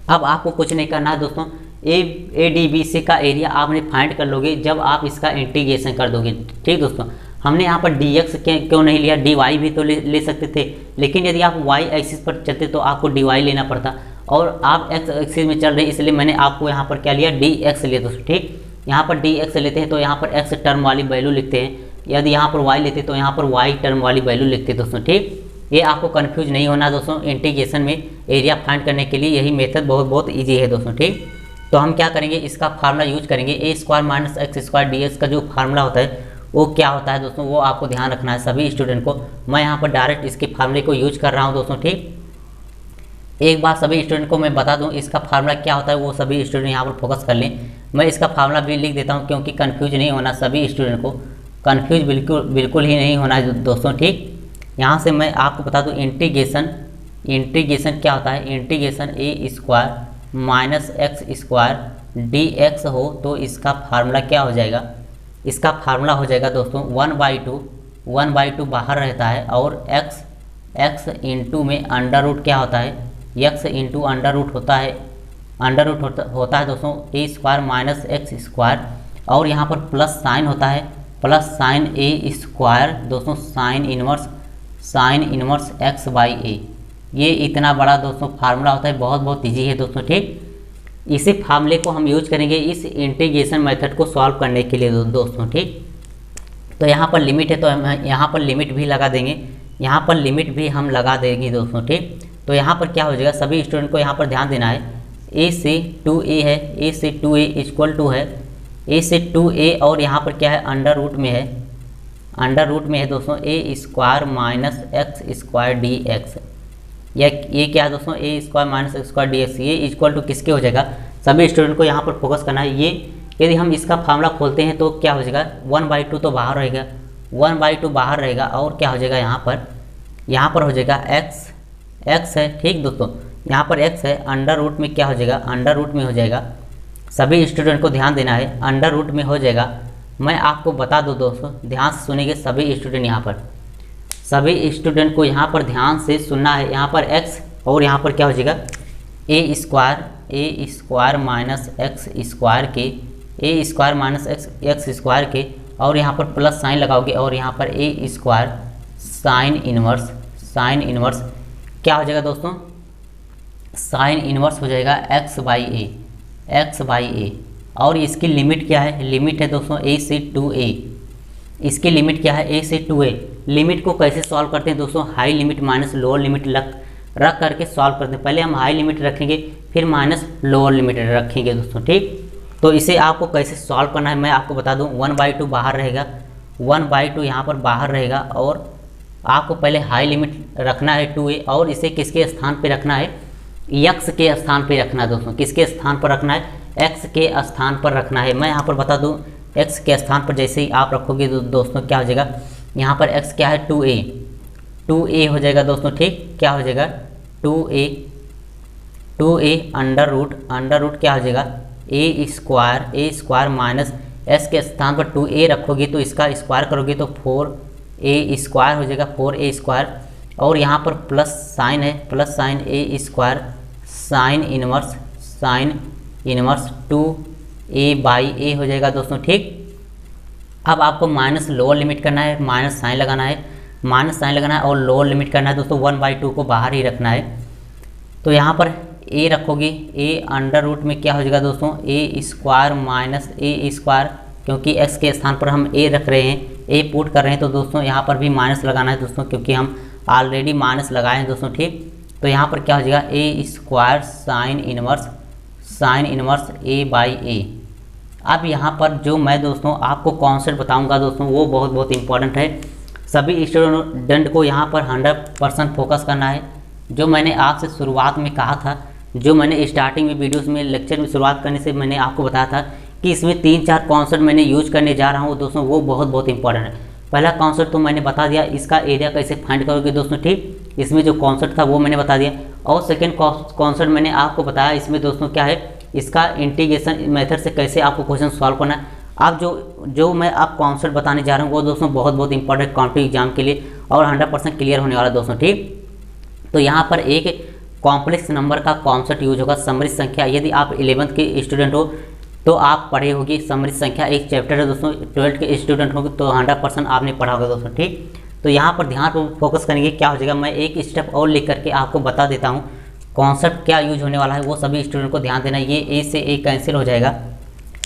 अब आपको कुछ नहीं करना है दोस्तों, ए डी बी सी का एरिया आपने फाइंड कर लोगे जब आप इसका इंटीग्रेशन कर दोगे, ठीक दोस्तों। हमने यहाँ पर डी एक्स क्यों नहीं लिया, डी वाई भी तो ले सकते थे, लेकिन यदि आप वाई एक्सिस पर चलते तो आपको डी वाई लेना पड़ता, और आप एक्स एक्सिस में चल रहे हैं इसलिए मैंने आपको यहाँ पर क्या लिया, डी एक्स लिया दोस्तों, ठीक। यहाँ पर डी एक्स लेते हैं तो यहाँ पर एक्स टर्म वाली वैल्यू लिखते हैं, यदि यहाँ पर वाई लेते तो यहाँ पर वाई टर्म वाली वैल्यू लिखते दोस्तों, ठीक। ये आपको कन्फ्यूज नहीं होना दोस्तों, इंटीग्रेशन में एरिया फाइंड करने के लिए यही मेथड बहुत ईजी है दोस्तों, ठीक। तो हम क्या करेंगे, इसका फार्मूला यूज करेंगे, a square minus x square d x का जो फार्मूला होता है वो क्या होता है दोस्तों, वो आपको ध्यान रखना है सभी स्टूडेंट को। मैं यहाँ पर डायरेक्ट इसके फार्मूले को यूज कर रहा हूँ दोस्तों, ठीक। एक बार सभी स्टूडेंट को मैं बता दूं इसका फार्मूला क्या होता है, वो सभी स्टूडेंट यहाँ पर फोकस कर लें। मैं इसका फार्मूला भी लिख देता हूँ क्योंकि कंफ्यूज नहीं होना, सभी स्टूडेंट को कंफ्यूज बिल्कुल ही नहीं होना दोस्तों, ठीक। यहाँ से मैं आपको बता दूँ इंटीग्रेशन क्या होता है, integration a square minus x square d x हो तो इसका फार्मूला क्या हो जाएगा, इसका फार्मूला हो जाएगा दोस्तों 1/2 बाहर रहता है और x इंटू में अंडर रूट क्या होता है, x इंटू अंडर रूट होता है, होता है दोस्तों ए स्क्वायर माइनस एक्स स्क्वायर, और यहाँ पर प्लस साइन होता है, प्लस साइन ए स्क्वायर दोस्तों साइन इनवर्स एक्स बाई ए। ये इतना बड़ा दोस्तों फार्मूला होता है, बहुत ईजी है दोस्तों, ठीक। इसी फार्मूले को हम यूज करेंगे इस इंटीग्रेशन मेथड को सॉल्व करने के लिए दोस्तों, ठीक। तो यहाँ पर लिमिट है तो हम यहाँ पर लिमिट भी लगा देंगे, यहाँ पर लिमिट भी हम लगा देंगे दोस्तों, ठीक। तो यहाँ पर क्या हो जाएगा, सभी स्टूडेंट को यहाँ पर ध्यान देना है, a से 2a है, a से 2a इक्वल टू है a से 2a और यहाँ पर क्या है अंडर रूट में है दोस्तों a square minus x square d x. ये क्या है दोस्तों a square minus x square d x, ये इक्वल टू किसके हो जाएगा, सभी स्टूडेंट को यहाँ पर फोकस करना है। ये यदि हम इसका फार्मूला खोलते हैं तो क्या हो जाएगा 1/2 तो बाहर रहेगा, 1/2 बाहर रहेगा और क्या हो जाएगा यहाँ पर हो जाएगा x है, ठीक दोस्तों, यहाँ पर x है, अंडर रूट में क्या हो जाएगा, अंडर रूट में हो जाएगा, सभी स्टूडेंट को ध्यान देना है, अंडर रूट में हो जाएगा। मैं आपको बता दूँ दोस्तों, ध्यान से सुनेंगे सभी स्टूडेंट, यहाँ पर सभी स्टूडेंट को यहाँ पर ध्यान से सुनना है। यहाँ पर x और यहाँ पर क्या हो जाएगा ए स्क्वायर माइनस एक्स स्क्वायर के और यहाँ पर प्लस साइन लगाओगे और यहाँ पर ए स्क्वायर साइन इनवर्स क्या हो जाएगा दोस्तों, साइन इनवर्स हो जाएगा एक्स बाई ए। और इसकी लिमिट क्या है, लिमिट है दोस्तों a से 2a, इसकी लिमिट क्या है a से 2a। लिमिट को कैसे सॉल्व करते हैं दोस्तों, high limit minus lower limit रख करके सॉल्व करते हैं। पहले हम हाई लिमिट रखेंगे फिर माइनस लोअर लिमिट रखेंगे दोस्तों, ठीक। तो इसे आपको कैसे सॉल्व करना है मैं आपको बता दूं, 1/2 बाहर रहेगा, 1/2 यहाँ पर बाहर रहेगा और आपको पहले हाई लिमिट रखना है 2a और इसे किसके स्थान पे रखना है, x के स्थान पे रखना है दोस्तों, किसके स्थान पर रखना है, x के स्थान पर रखना है। मैं यहाँ पर बता दूँ x के स्थान पर जैसे ही आप रखोगे तो दोस्तों क्या हो जाएगा, यहाँ पर x क्या है 2a हो जाएगा दोस्तों, ठीक। क्या हो जाएगा 2a अंडर रूट क्या हो जाएगा ए स्क्वायर माइनस s के स्थान पर 2a रखोगे तो इसका स्क्वायर करोगे तो 4a स्क्वायर हो जाएगा, 4a स्क्वायर और यहाँ पर प्लस साइन है, plus sign a square sine inverse 2a by a हो जाएगा दोस्तों, ठीक। अब आपको माइनस लोअर लिमिट करना है, माइनस साइन लगाना है और लोअर लिमिट करना है दोस्तों, 1/2 को बाहर ही रखना है। तो यहाँ पर a रखोगे, a अंडर रूट में क्या हो जाएगा दोस्तों a square minus a square, क्योंकि x के स्थान पर हम a रख रहे हैं, a पुट कर रहे हैं तो दोस्तों यहाँ पर भी माइनस लगाना है दोस्तों, क्योंकि हम ऑलरेडी माइनस लगाए हैं दोस्तों, ठीक। तो यहाँ पर क्या हो जाएगा a square sine inverse a by a। अब यहाँ पर जो मैं दोस्तों आपको कॉन्सेप्ट बताऊँगा दोस्तों वो बहुत इंपॉर्टेंट है, सभी स्टूडेंट को यहाँ पर 100% फोकस करना है। जो मैंने आपसे शुरुआत में कहा था, जो मैंने स्टार्टिंग में वीडियोस में लेक्चर में शुरुआत करने से मैंने आपको बताया था कि इसमें 3-4 कॉन्सेप्ट मैंने यूज करने जा रहा हूँ दोस्तों, वो बहुत इंपॉर्टेंट है। पहला कॉन्सेप्ट तो मैंने बता दिया, इसका एरिया कैसे फाइंड करोगे दोस्तों, ठीक। इसमें जो कॉन्सेप्ट था वो मैंने बता दिया और सेकेंड कॉन्सेप्ट मैंने आपको बताया इसमें दोस्तों क्या है, इसका इंटीग्रेशन मेथड से कैसे आपको क्वेश्चन सॉल्व करना है। अब जो मैं आप कॉन्सेप्ट बताने जा रहा हूँ वो दोस्तों बहुत इंपॉर्टेंट कॉम्पिटिटिव एग्जाम के लिए और 100% क्लियर होने वाला दोस्तों, ठीक। तो यहाँ पर एक कॉम्प्लेक्स नंबर का कॉन्सेप्ट यूज होगा, समृद्ध संख्या। यदि आप 11th के स्टूडेंट हो तो आप पढ़े होगी, समृद्ध संख्या एक चैप्टर है दोस्तों। 12th के स्टूडेंट होंगे तो 100% आपने पढ़ा होगा दोस्तों, ठीक। तो यहाँ पर ध्यान पर फोकस करेंगे, क्या हो जाएगा मैं एक स्टेप और लिख करके आपको बता देता हूँ कॉन्सेप्ट क्या यूज होने वाला है, वो सभी स्टूडेंट को ध्यान देना। ये a से a कैंसिल हो जाएगा,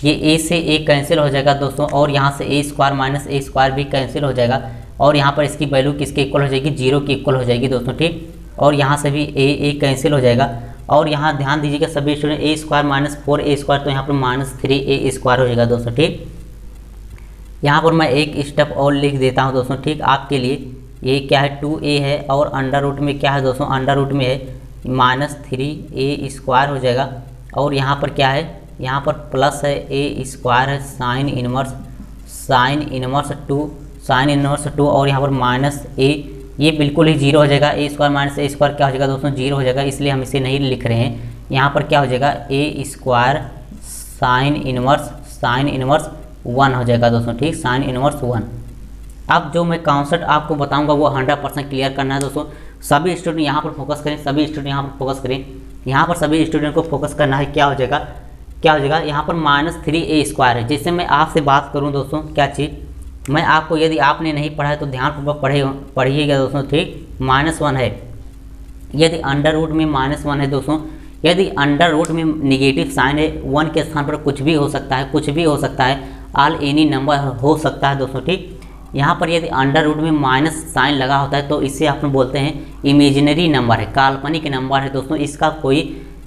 ये a से a कैंसिल हो जाएगा दोस्तों और यहाँ से a square minus a square भी कैंसिल हो जाएगा और यहाँ पर इसकी वैल्यू किसके इक्वल हो जाएगी, 0 की इक्वल हो जाएगी दोस्तों, ठीक। और यहाँ से भी a कैंसिल हो जाएगा और यहाँ ध्यान दीजिएगा सभी student, a square minus 4a square तो यहाँ पर माइनस 3a स्क्वायर हो जाएगा दोस्तों, ठीक। यहाँ पर मैं एक स्टेप और लिख देता हूँ दोस्तों, ठीक, आपके लिए। ये क्या है 2a है और अंडर रूट में क्या है दोस्तों, अंडर रूट में है माइनस 3a स्क्वायर हो जाएगा और यहाँ पर क्या है, यहाँ पर प्लस है a स्क्वायर है साइन इनवर्स 2 और यहाँ पर माइनस a, ये बिल्कुल ही 0 हो जाएगा। a square minus a square क्या हो जाएगा दोस्तों, 0 हो जाएगा, इसलिए हम इसे नहीं लिख रहे हैं। यहाँ पर क्या हो जाएगा a स्क्वायर साइन इनवर्स 1 हो जाएगा दोस्तों, ठीक, साइन इनवर्स 1। अब जो मैं कॉन्सेप्ट आपको बताऊंगा वो 100% क्लियर करना है दोस्तों। सभी स्टूडेंट यहाँ पर फोकस करें, सभी स्टूडेंट यहाँ पर फोकस करें। यहाँ पर सभी स्टूडेंट को फोकस करना है। क्या हो जाएगा, क्या हो जाएगा, यहाँ पर -3a² है। जैसे मैं आपसे बात करूँ दोस्तों, क्या चीज़, मैं आपको, यदि आपने नहीं पढ़ा है तो ध्यानपूर्वक पढ़िएगा दोस्तों, ठीक। -1 है, यदि अंडर रूट में -1 है दोस्तों, यदि अंडर रूट में निगेटिव साइन है, 1 के स्थान पर कुछ भी हो सकता है, कुछ भी हो सकता है, ऑल एनी नंबर हो सकता है दोस्तों, ठीक। यहाँ पर यदि अंडर रूट में माइनस साइन लगा होता है तो इसे अपन बोलते हैं इमेजिनरी नंबर है, काल्पनिक नंबर है दोस्तों।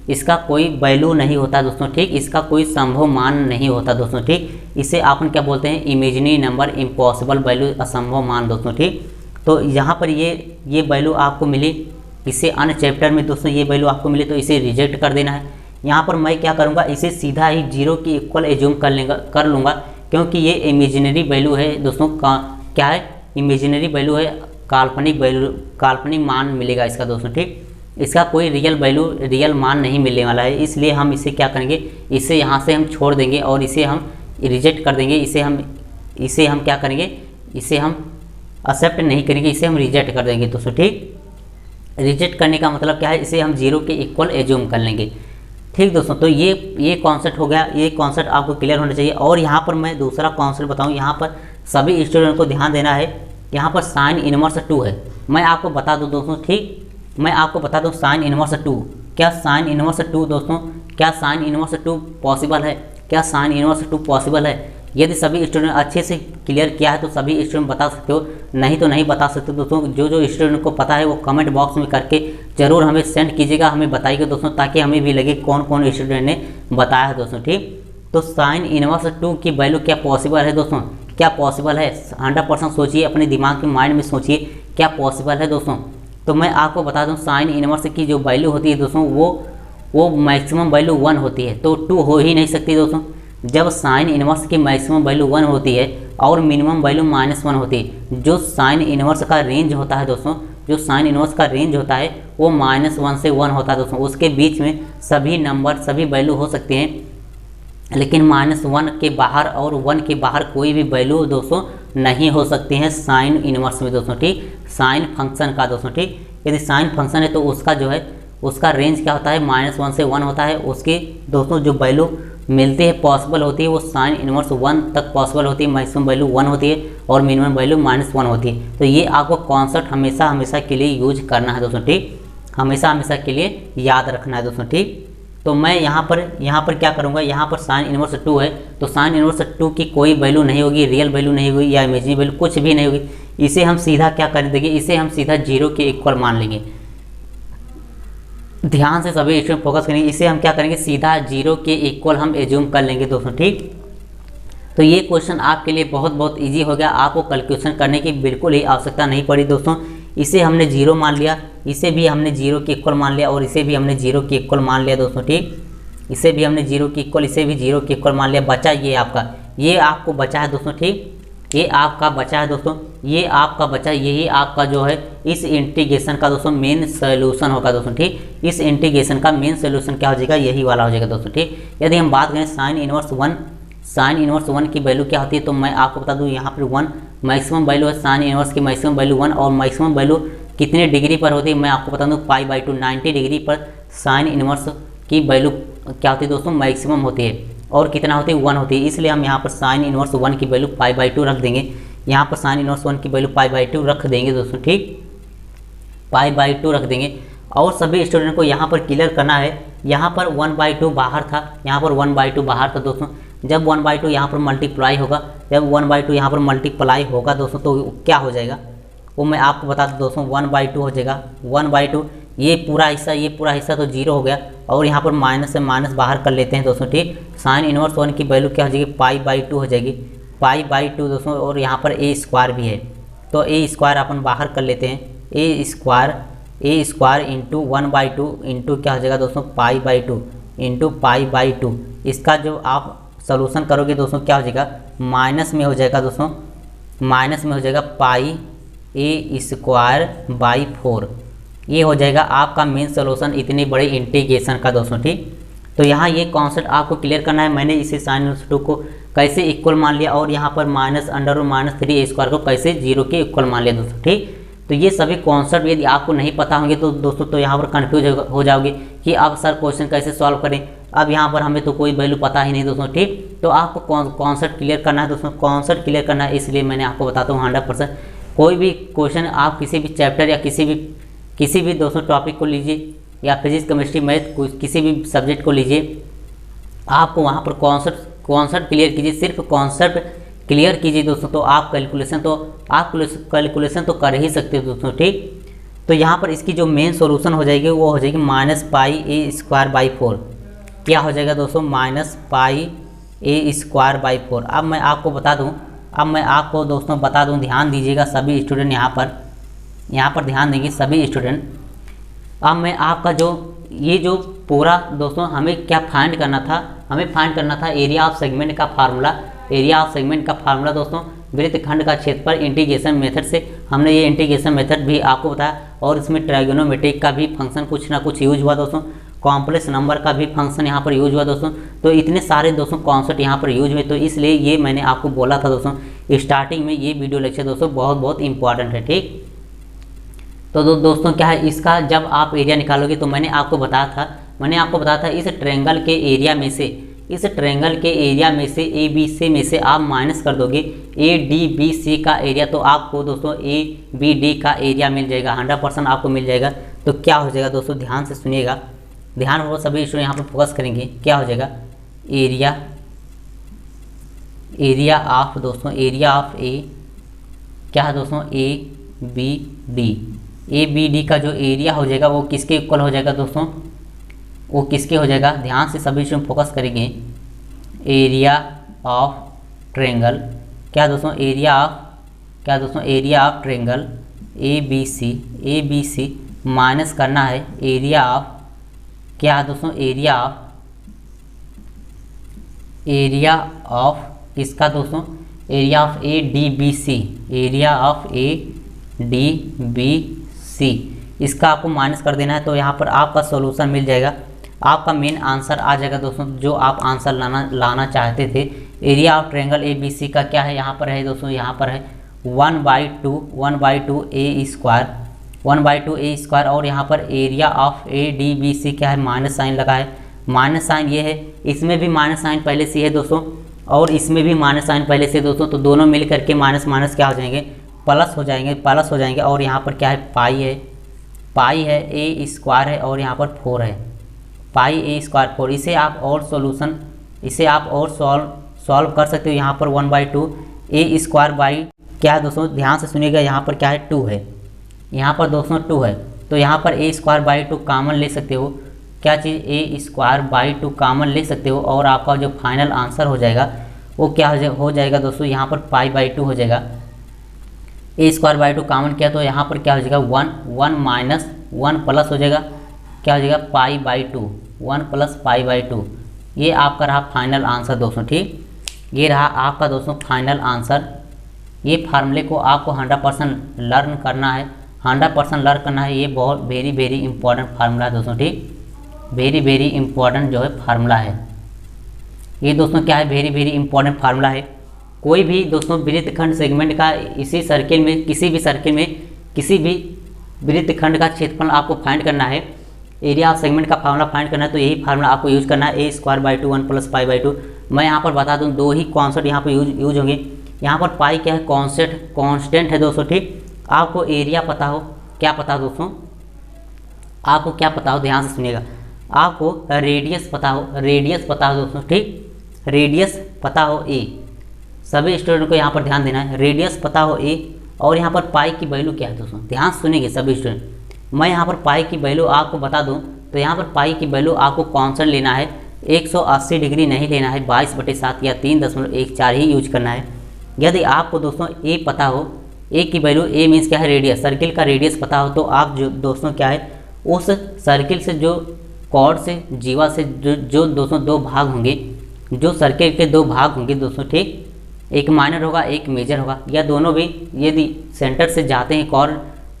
इसका कोई वैल्यू नहीं होता दोस्तों, ठीक, इसका कोई संभव मान नहीं होता दोस्तों, ठीक। इसे अपन क्या बोलते हैं, इमेजिनरी नंबर, इम्पॉसिबल वैल्यू, असंभव मान दोस्तों, ठीक। तो यहाँ पर ये वैल्यू आपको मिली, इसे अन्य चैप्टर में दोस्तों ये वैल्यू आपको मिली तो इसे रिजेक्ट कर देना है। यहाँ पर मैं क्या करूँगा, इसे सीधा ही 0 के इक्वल एज्यूम कर लूँगा, क्योंकि ये इमेजिनरी वैल्यू है दोस्तों। क्या है, इमेजिनरी वैल्यू है, काल्पनिक वैल्यू, काल्पनिक मान मिलेगा इसका दोस्तों, ठीक। इसका कोई रियल वैल्यू, रियल मान नहीं मिलने वाला है, इसलिए हम इसे क्या करेंगे, इसे यहाँ से हम छोड़ देंगे और इसे हम रिजेक्ट कर देंगे। इसे हम क्या करेंगे, इसे हम एक्सेप्ट नहीं करेंगे, इसे हम रिजेक्ट कर देंगे दोस्तों, ठीक। रिजेक्ट करने का मतलब क्या है, इसे हम 0 के इक्वल एज्यूम कर लेंगे, ठीक दोस्तों। तो ये कॉन्सेप्ट हो गया, ये कॉन्सेप्ट आपको क्लियर होना चाहिए। और यहाँ पर मैं दूसरा कॉन्सेप्ट बताऊँ, यहाँ पर सभी स्टूडेंट को ध्यान देना है। यहाँ पर साइन इनवर्स 2 है, मैं आपको बता दूँ दोस्तों, ठीक, मैं आपको बता दूँ साइन इनवर्स 2। क्या साइन इनवर्स 2 दोस्तों, क्या साइन इनवर्स 2 पॉसिबल है, क्या साइन इनवर्स 2 पॉसिबल है? यदि सभी स्टूडेंट अच्छे से क्लियर किया है तो सभी स्टूडेंट बता सकते हो, नहीं तो नहीं बता सकते दोस्तों। जो स्टूडेंट को पता है वो कमेंट बॉक्स में करके ज़रूर हमें सेंड कीजिएगा, हमें बताइएगा दोस्तों, ताकि हमें भी लगे कौन कौन स्टूडेंट ने बताया है दोस्तों, ठीक। तो साइन इनवर्स 2 की वैल्यू क्या पॉसिबल है दोस्तों, क्या पॉसिबल है? 100% सोचिए, अपने दिमाग के माइंड में सोचिए क्या पॉसिबल है दोस्तों। तो मैं आपको बता दूं, साइन इनवर्स की जो वैल्यू होती है दोस्तों वो मैक्सिमम वैल्यू 1 होती है, तो 2 हो ही नहीं सकती दोस्तों। जब साइन इनवर्स की मैक्सिमम वैल्यू 1 होती है और मिनिमम वैल्यू -1 होती है, जो साइन इनवर्स का रेंज होता है दोस्तों, जो साइन इनवर्स का रेंज होता है वो -1 से 1 होता है दोस्तों। उसके बीच में सभी नंबर, सभी वैल्यू हो सकते हैं, लेकिन -1 के बाहर और 1 के बाहर कोई भी वैल्यू दोस्तों नहीं हो सकती है साइन इनवर्स में दोस्तों, ठीक। साइन फंक्शन का दोस्तों, ठीक, यदि साइन फंक्शन है तो उसका जो है उसका रेंज क्या होता है, -1 से 1 होता है। उसके दोस्तों जो वैल्यू मिलती है, पॉसिबल होती है, वो साइन इनवर्स 1 तक पॉसिबल होती है। मैक्सिमम वैल्यू 1 होती है और मिनिमम वैल्यू -1 होती है। तो ये आपको कॉन्सेप्ट हमेशा के लिए यूज करना है दोस्तों, ठीक, हमेशा के लिए याद रखना है दोस्तों, ठीक। तो मैं यहाँ पर क्या करूँगा, यहाँ पर साइन इनवर्स 2 है तो साइन इनवर्स 2 की कोई वैल्यू नहीं होगी, रियल वैल्यू नहीं होगी या इमेजिनरी वैल्यू कुछ भी नहीं होगी। इसे हम सीधा क्या कर देंगे, इसे हम सीधा 0 के इक्वल मान लेंगे। ध्यान से सभी स्टूडेंट फोकस करेंगे, इसे हम क्या करेंगे, सीधा 0 के इक्वल हम एज्यूम कर लेंगे दोस्तों, ठीक। तो ये क्वेश्चन आपके लिए बहुत ईजी हो गया, आपको कैलकुलेशन करने की बिल्कुल ही आवश्यकता नहीं पड़ी दोस्तों। इसे हमने 0 मान लिया, इसे भी हमने 0 के इक्वल मान लिया और इसे भी हमने 0 के इक्वल मान लिया दोस्तों, ठीक। इसे भी हमने 0 के इक्वल, इसे भी 0 के इक्वल मान लिया। बचा ये आपका, ये आपको बचा है दोस्तों, ठीक, ये आपका बचा है दोस्तों, ये आपका बचा, यही आपका जो है इस इंटीग्रेशन का दोस्तों मेन सोल्यूशन होगा दोस्तों, ठीक। इस इंटीग्रेशन का मेन सोल्यूशन क्या हो जाएगा, यही वाला हो जाएगा दोस्तों, ठीक। यदि हम बात करें साइन इनवर्स 1 की वैल्यू क्या होती है, तो मैं आपको बता दूं, यहाँ पर 1 मैक्सिमम वैल्यू है, साइन इनवर्स की मैक्सिमम वैल्यू 1, और मैक्सिमम वैल्यू कितने डिग्री पर होती है मैं आपको बता दूं, π/2 90 डिग्री पर साइन इनवर्स की वैल्यू क्या होती है दोस्तों, मैक्सिमम होती है। और कितना होती है, 1 होती है, इसलिए हम यहाँ पर साइन इनवर्स 1 की वैल्यू π/2 रख देंगे। यहाँ पर साइन इनवर्स 1 की वैल्यू π/2 रख देंगे दोस्तों, ठीक, π/2 रख देंगे। और सभी स्टूडेंट को यहाँ पर क्लियर करना है, यहाँ पर 1/2 बाहर था, यहाँ पर 1/2 बाहर था दोस्तों। जब 1/2 यहाँ पर मल्टीप्लाई होगा, जब 1/2 यहाँ पर मल्टीप्लाई होगा दोस्तों, तो क्या हो जाएगा वो मैं आपको बता दूँ दोस्तों, 1/2 हो जाएगा। 1/2 ये पूरा हिस्सा तो 0 हो गया, और यहाँ पर माइनस से माइनस बाहर कर लेते हैं दोस्तों, ठीक। साइन इनवर्स 1 की वैल्यू क्या हो जाएगी, π/2 हो जाएगी, π/2 दोस्तों। और यहाँ पर a² भी है, तो a² अपन बाहर कर लेते हैं, a² इंटू 1/2 इंटू क्या हो जाएगा दोस्तों, π/2 इंटू π/2। इसका जो आप सोल्यूशन करोगे दोस्तों क्या हो जाएगा, माइनस में हो जाएगा दोस्तों, माइनस में हो जाएगा πa²/4। ये हो जाएगा आपका मेन सोल्यूशन इतने बड़े इंटीग्रेशन का दोस्तों, ठीक। तो यहाँ ये कॉन्सेप्ट आपको क्लियर करना है। मैंने इसे साइन इनवर्स 2 को कैसे इक्वल मान लिया, और यहाँ पर -√-3 को कैसे 0 के इक्वल मान लिया दोस्तों। ठीक, तो ये सभी कॉन्सेप्ट यदि आपको नहीं पता होंगे तो दोस्तों तो यहाँ पर कन्फ्यूज हो जाओगे कि अब सर क्वेश्चन कैसे सॉल्व करें। अब यहाँ पर हमें तो कोई वैल्यू पता ही नहीं दोस्तों। ठीक, तो आपको कॉन्सेप्ट क्लियर करना है दोस्तों, कॉन्सेप्ट क्लियर करना है, इसलिए मैंने आपको बताता हूँ 100%। कोई भी क्वेश्चन आप किसी भी चैप्टर या किसी भी दोस्तों टॉपिक को लीजिए, या फिजिक्स, केमिस्ट्री, मैथ, किसी भी सब्जेक्ट को लीजिए, आपको वहाँ पर कॉन्सेप्ट क्लियर कीजिए, सिर्फ कॉन्सेप्ट क्लियर कीजिए दोस्तों, तो आप कैलकुलेशन तो कर ही सकते हो दोस्तों। ठीक, तो यहाँ पर इसकी जो मेन सॉल्यूशन हो जाएगी वो हो जाएगी -πa²/4। क्या हो जाएगा दोस्तों? -πa² अब मैं आपको दोस्तों बता दूं, ध्यान दीजिएगा सभी स्टूडेंट, यहाँ पर ध्यान देंगे सभी स्टूडेंट। अब मैं आपका ये जो पूरा दोस्तों हमें क्या फाइंड करना था, हमें फाइंड करना था एरिया ऑफ सेगमेंट का फार्मूला दोस्तों, वृत्तखंड का क्षेत्रफल इंटीग्रेशन मेथड से। हमने ये इंटीग्रेशन मेथड भी आपको बताया, और इसमें ट्राइगोनोमेट्रिक का भी फंक्शन कुछ ना कुछ यूज हुआ दोस्तों, कॉम्प्लेक्स नंबर का भी फंक्शन यहाँ पर यूज हुआ दोस्तों। तो इतने सारे दोस्तों कॉन्सेप्ट यहाँ पर यूज हुए, तो इसलिए ये मैंने आपको बोला था दोस्तों स्टार्टिंग में, ये वीडियो लेक्चर दोस्तों बहुत इंपॉर्टेंट है। ठीक, तो दोस्तों क्या है, इसका जब आप एरिया निकालोगे तो मैंने आपको बताया था इस ट्रायंगल के एरिया में से ABC में से आप माइनस कर दोगे ADBC का एरिया, तो आपको दोस्तों ABD का एरिया मिल जाएगा, 100% आपको मिल जाएगा। तो क्या हो जाएगा दोस्तों, ध्यान से सुनिएगा, ध्यान वो सभी स्टूडेंट यहाँ पर फोकस करेंगे। क्या हो जाएगा, एरिया ऑफ ए, क्या है दोस्तों, ABD का जो एरिया हो जाएगा वो किसके इक्वल हो जाएगा दोस्तों, वो किसके हो जाएगा, ध्यान से सभी स्टूडेंट फोकस करेंगे। एरिया ऑफ ट्रायंगल, क्या दोस्तों, area of triangle ABC minus करना है एरिया ऑफ, क्या दोस्तों, एरिया ऑफ किसका दोस्तों, एरिया ऑफ ADBC, इसका आपको माइनस कर देना है। तो यहाँ पर आपका सॉल्यूशन मिल जाएगा, आपका मेन आंसर आ जाएगा दोस्तों, जो आप आंसर लाना चाहते थे। एरिया ऑफ ट्रायंगल ABC का क्या है, यहाँ पर है दोस्तों, यहाँ पर है 1/2 और यहाँ पर एरिया ऑफ ADBC क्या है, माइनस साइन लगा है, माइनस साइन ये है, इसमें भी माइनस साइन पहले से है दोस्तों, और इसमें भी माइनस साइन पहले से दोस्तों, तो दोनों मिल करके माइनस माइनस क्या हो जाएंगे, प्लस हो जाएंगे। और यहाँ पर क्या है, पाई है, A² है, और यहाँ पर 4 है, πa² 4। इसे आप और सॉल्व कर सकते हो। यहाँ पर 1/2 A² क्या है दोस्तों, ध्यान से सुनिएगा, यहाँ पर क्या है, 2 है, यहाँ पर दोस्तों 2 है, तो यहाँ पर A² कॉमन ले सकते हो, क्या चीज़, A² कॉमन ले सकते हो, और आपका जो फाइनल आंसर हो जाएगा वो क्या हो जाएगा दोस्तों, यहाँ पर π/2 हो जाएगा। A² कॉमन किया तो यहाँ पर क्या हो जाएगा, 1 प्लस हो जाएगा, क्या हो जाएगा, π/2, 1 + π/2। ये आपका रहा फाइनल आंसर दोस्तों। ठीक, ये रहा आपका दोस्तों फाइनल आंसर। ये फार्मूले को आपको 100% लर्न करना है, ये बहुत वेरी इंपॉर्टेंट फार्मूला है दोस्तों। ठीक, वेरी इंपॉर्टेंट जो है फार्मूला है ये दोस्तों, क्या है, वेरी इंपॉर्टेंट फार्मूला है। कोई भी दोस्तों वृत्तखंड सेगमेंट का किसी भी वृत्तखंड का क्षेत्रफल आपको फाइंड करना है, एरिया ऑफ सेगमेंट का फार्मूला फाइंड करना है, तो यही फार्मूला आपको यूज करना है, A² 1 + π/2। मैं यहाँ पर बता दूँ, 2 ही कॉन्सेप्ट यहाँ पर यूज होंगे। यहाँ पर पाई क्या है, कांस्टेंट है दोस्तों। ठीक, आपको एरिया पता हो, क्या पता हो दोस्तों, आपको क्या पता हो, ध्यान से सुनिएगा, आपको रेडियस पता हो दोस्तों। ठीक, रेडियस पता हो A, सभी स्टूडेंट को यहाँ पर ध्यान देना है, रेडियस पता हो A, और यहाँ पर पाई की वैल्यू क्या है दोस्तों, ध्यान सुनेंगे सभी स्टूडेंट। मैं यहाँ पर पाई की वैल्यू आपको बता दूँ, तो यहाँ पर पाई की वैल्यू आपको कांस्टेंट लेना है, 180 डिग्री नहीं लेना है, 22/7 या 3.14 ही यूज करना है। यदि आपको दोस्तों A पता हो, A की वैल्यू, A मीन्स क्या है, रेडियस, सर्किल का रेडियस पता हो, तो आप जो दोस्तों क्या है, उस सर्किल से जो कॉर्ड से जीवा से जो दोस्तों 2 भाग होंगे, जो सर्किल के 2 भाग होंगे दोस्तों। ठीक, एक माइनर होगा, एक मेजर होगा, या दोनों भी यदि सेंटर से जाते हैं,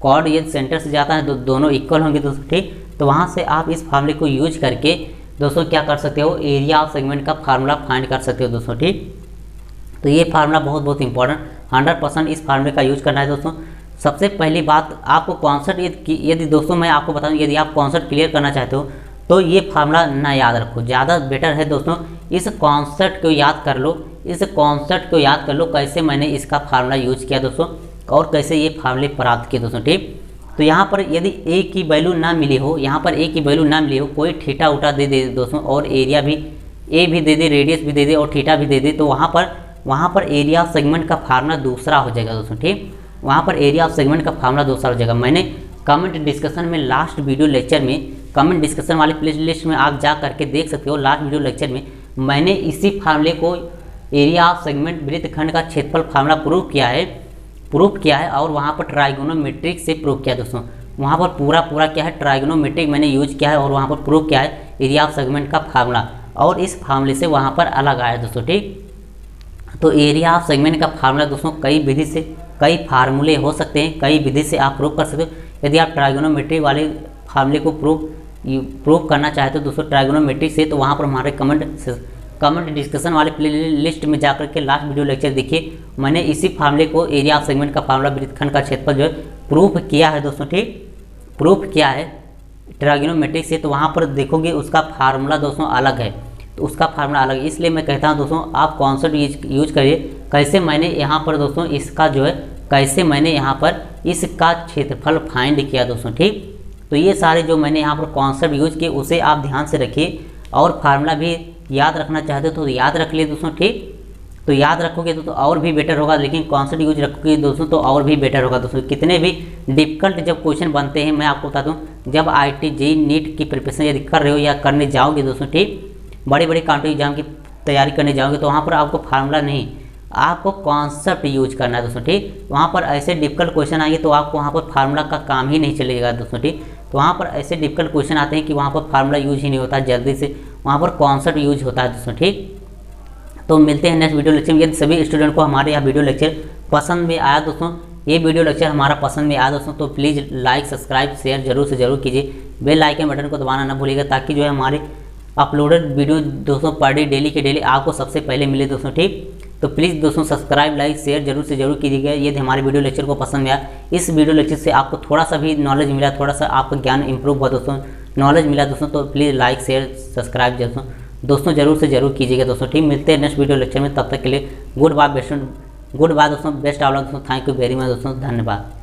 कॉर्ड यदि सेंटर से जाता है तो दोनों इक्वल होंगे दोस्तों। ठीक, तो वहाँ से आप इस फार्मूले को यूज करके दोस्तों क्या कर सकते हो, एरिया ऑफ सेगमेंट का फार्मूला फाइंड कर सकते हो दोस्तों। ठीक, तो ये फार्मूला बहुत बहुत इंपॉर्टेंट, 100% इस फार्मूले का यूज करना है दोस्तों। सबसे पहली बात आपको कॉन्सेप्ट, यदि दोस्तों मैं आपको बताऊं, यदि आप कॉन्सेप्ट क्लियर करना चाहते हो तो ये फार्मूला ना याद रखो, ज़्यादा बेटर है दोस्तों इस कॉन्सेप्ट को याद कर लो, इस कॉन्सेप्ट को याद कर लो कैसे मैंने इसका फार्मूला यूज किया दोस्तों और कैसे ये फार्मूले प्राप्त किए दोस्तों, ठीक। तो यहाँ पर यदि ए की वैल्यू ना मिली हो, यहाँ पर ए की वैल्यू ना मिली हो, कोई थीटा उटा दे दे दोस्तों और एरिया भी ए भी दे दे, रेडियस भी दे दे और थीटा भी दे दे, तो वहाँ पर एरिया ऑफ सेगमेंट का फार्मूला दूसरा हो जाएगा दोस्तों, ठीक। वहाँ पर एरिया ऑफ सेगमेंट का फार्मूला दूसरा हो जाएगा। मैंने कमेंट डिस्कशन में लास्ट वीडियो लेक्चर में, कमेंट डिस्कशन वाली प्ले लिस्ट में आप जा करके देख सकते हो, लास्ट वीडियो लेक्चर में मैंने इसी फार्मूले को एरिया ऑफ सेगमेंट वृत्तखंड का क्षेत्रफल फार्मूला प्रूव किया है और वहाँ पर ट्राइगोनोमेट्रिक से प्रूव किया दोस्तों। वहाँ पर पूरा क्या है, ट्राइगोनोमेट्रिक मैंने यूज किया है और वहाँ पर प्रूव किया है एरिया ऑफ सेगमेंट का फार्मूला, और इस फार्मूले से वहाँ पर अलग आया दोस्तों, ठीक। तो एरिया ऑफ सेगमेंट का फार्मूला दोस्तों कई विधि से, कई फार्मूले हो सकते हैं, कई विधि से आप प्रूव कर सकते हो। यदि आप ट्राइगोनोमेट्री वाले फार्मूले को प्रूव करना चाहते हो दोस्तों ट्राइगोनोमेट्री से, तो वहाँ पर हमारे कमेंट डिस्कशन वाले प्ले लिस्ट में जाकर के लास्ट वीडियो लेक्चर देखिए, मैंने इसी फार्मूले को एरिया ऑफ सेगमेंट का फार्मूला वृत्तखंड का क्षेत्रफल जो है प्रूफ किया है दोस्तों, ठीक। प्रूफ किया है ट्राइगोनोमेट्रिक से, तो वहाँ पर देखोगे उसका फार्मूला दोस्तों अलग है, तो उसका फार्मूला अलग है। इसलिए मैं कहता हूँ दोस्तों आप कॉन्सेप्ट यूज करिए। कैसे मैंने यहाँ पर दोस्तों इसका जो है, कैसे मैंने यहाँ पर इसका क्षेत्रफल फाइंड किया दोस्तों, ठीक। तो ये सारे जो मैंने यहाँ पर कॉन्सेप्ट यूज किए उसे आप ध्यान से रखिए, और फार्मूला भी याद रखना चाहते हो तो याद रख लिए दोस्तों, ठीक। तो याद रखोगे तो और भी बेटर होगा, लेकिन कॉन्सेप्ट यूज रखोगे दोस्तों तो और भी बेटर होगा दोस्तों। कितने भी डिफिकल्ट जब क्वेश्चन बनते हैं, मैं आपको बता दूं, जब IIT JEE नीट की प्रिपरेशन यदि कर रहे हो या करने जाओगे दोस्तों, ठीक, बड़े कॉम्पिटिटिव एग्जाम की तैयारी करने जाओगे तो वहाँ पर आपको फार्मूला नहीं, आपको कॉन्सेप्ट यूज करना है दोस्तों, ठीक। वहाँ पर ऐसे डिफिकल्ट क्वेश्चन आएंगे तो आपको वहाँ पर फार्मूला का काम ही नहीं चलेगा दोस्तों, ठीक। तो वहाँ पर ऐसे डिफिकल्ट क्वेश्चन आते हैं कि वहाँ पर फार्मूला यूज ही नहीं होता जल्दी से, वहाँ पर कॉन्सेप्ट यूज होता है दोस्तों, ठीक। तो मिलते हैं नेक्स्ट वीडियो लेक्चर में। यदि सभी स्टूडेंट को हमारे यहाँ वीडियो लेक्चर पसंद में आया दोस्तों, ये वीडियो लेक्चर हमारा पसंद में आया दोस्तों, तो प्लीज़ लाइक सब्सक्राइब शेयर जरूर से जरूर कीजिए। बेल आइकन बटन को दबाना ना भूलिएगा, ताकि जो है हमारे अपलोडेड वीडियो दोस्तों पर डे डेली के डेली आपको सबसे पहले मिले दोस्तों, ठीक। तो प्लीज़ दोस्तों सब्सक्राइब लाइक शेयर जरूर से जरूर कीजिएगा यदि हमारे वीडियो लेक्चर को पसंद में आया। इस वीडियो लेक्चर से आपको थोड़ा सा भी नॉलेज मिला, थोड़ा सा आपका ज्ञान इंप्रूव हुआ दोस्तों, नॉलेज मिला दोस्तों, तो प्लीज़ लाइक शेयर सब्सक्राइब दोस्तों जरूर से जरूर कीजिएगा दोस्तों, ठीक। मिलते हैं नेक्स्ट वीडियो लेक्चर में, तब तक के लिए गुड बाय दोस्तों, बेस्ट ऑफ लक दोस्तों, थैंक यू वेरी मच दोस्तों, धन्यवाद।